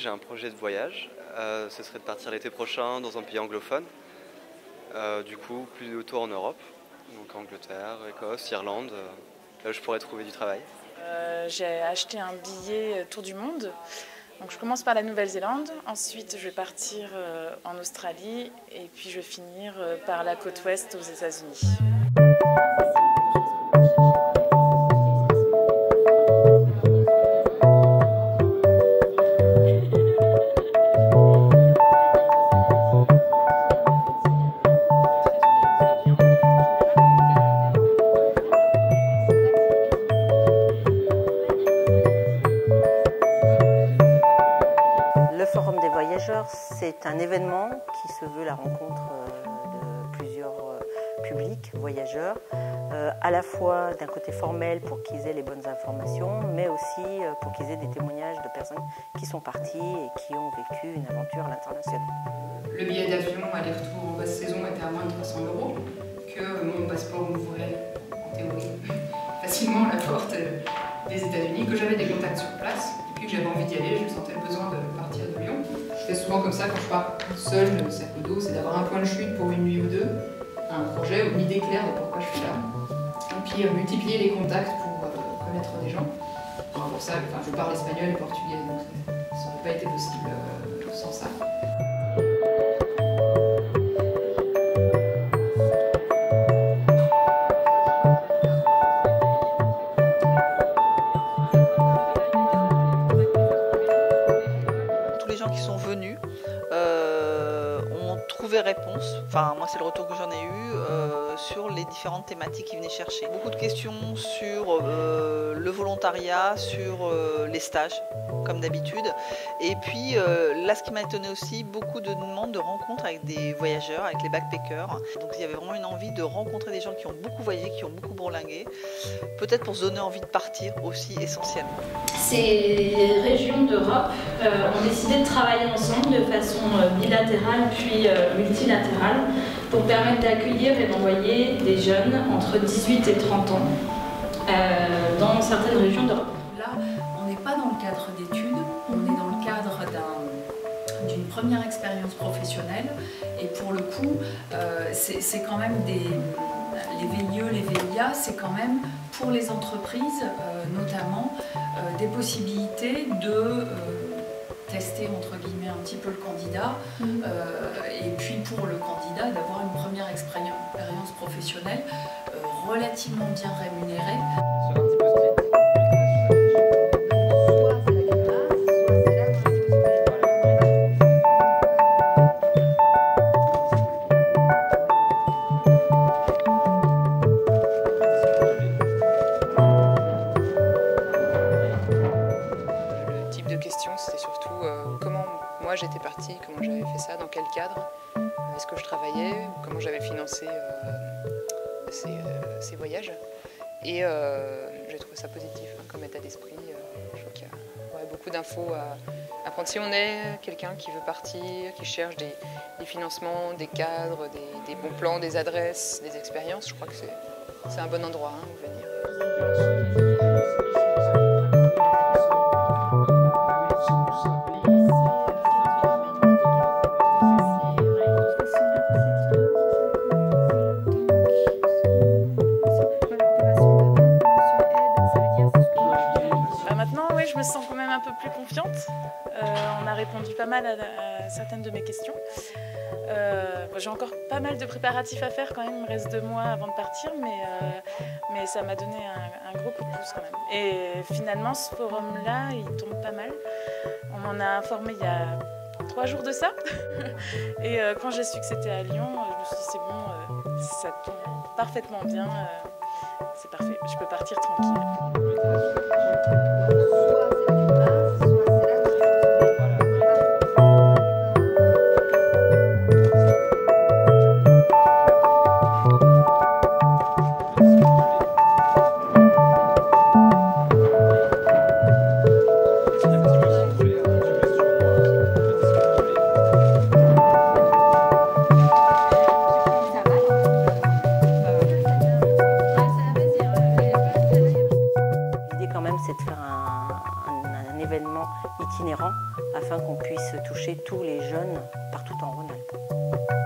J'ai un projet de voyage, ce serait de partir l'été prochain dans un pays anglophone, du coup plutôt en Europe, donc Angleterre, Écosse, Irlande, là où je pourrais trouver du travail. J'ai acheté un billet tour du monde, donc je commence par la Nouvelle-Zélande, ensuite je vais partir en Australie et puis je vais finir par la côte ouest aux États-Unis. Le Forum des voyageurs, c'est un événement qui se veut la rencontre de plusieurs publics voyageurs, à la fois d'un côté formel pour qu'ils aient les bonnes informations, mais aussi pour qu'ils aient des témoignages de personnes qui sont parties et qui ont vécu une aventure à l'international. Le billet d'avion aller-retour en basse saison était à moins de 300 €, que mon passeport m'ouvrait, en théorie, facilement la porte des États-Unis, que j'avais des contacts sur place, et puis que j'avais envie d'y aller, je sentais le besoin de partir de Lyon. Je fais souvent comme ça quand je pars seule, le sac au dos, c'est d'avoir un point de chute pour une nuit ou deux, un projet ou une idée claire de pourquoi je suis là. Et puis multiplier les contacts pour connaître des gens. Enfin, pour ça, je parle espagnol et portugais, donc ça n'aurait pas été possible sans ça. Les gens qui sont venus ont trouvé réponse, enfin moi c'est le retour que j'en ai eu, sur les différentes thématiques qu'ils venaient chercher. Beaucoup de questions sur le volontariat, sur les stages, comme d'habitude. Et puis là ce qui m'a étonné aussi, beaucoup de demandes de rencontres avec des voyageurs, avec les backpackers. Donc il y avait vraiment une envie de rencontrer des gens qui ont beaucoup voyagé, qui ont beaucoup bourlingué, peut-être pour se donner envie de partir aussi essentiellement. Ces régions d'Europe ont décidé de travailler ensemble de façon bilatérale puis multilatérale pour permettre d'accueillir et d'envoyer des jeunes entre 18 et 30 ans dans certaines régions d'Europe. Là, on n'est pas dans le cadre d'études, on est dans le cadre d'une première expérience professionnelle et pour le coup, c'est quand même les VIE, les VIA, c'est quand même pour les entreprises notamment des possibilités de tester entre guillemets un petit peu le candidat et puis pour le candidat d'avoir une première expérience professionnelle relativement bien rémunérée. C'était surtout comment moi j'étais partie, comment j'avais fait ça, dans quel cadre, est-ce que je travaillais, comment j'avais financé ces voyages. Et j'ai trouvé ça positif comme état d'esprit. Je trouve qu'il y a beaucoup d'infos à prendre. Si on est quelqu'un qui veut partir, qui cherche des financements, des cadres, des bons plans, des adresses, des expériences, je crois que c'est un bon endroit où venir. Je me sens quand même un peu plus confiante. On a répondu pas mal à certaines de mes questions. J'ai encore pas mal de préparatifs à faire quand même, il me reste 2 mois avant de partir, mais ça m'a donné un gros coup de pouce quand même. Et finalement, ce forum-là, il tombe pas mal. On m'en a informé il y a 3 jours de ça. Et quand j'ai su que c'était à Lyon, je me suis dit c'est bon, ça tombe parfaitement bien, c'est parfait, je peux partir tranquille. C'est de faire un événement itinérant afin qu'on puisse toucher tous les jeunes partout en Rhône-Alpes.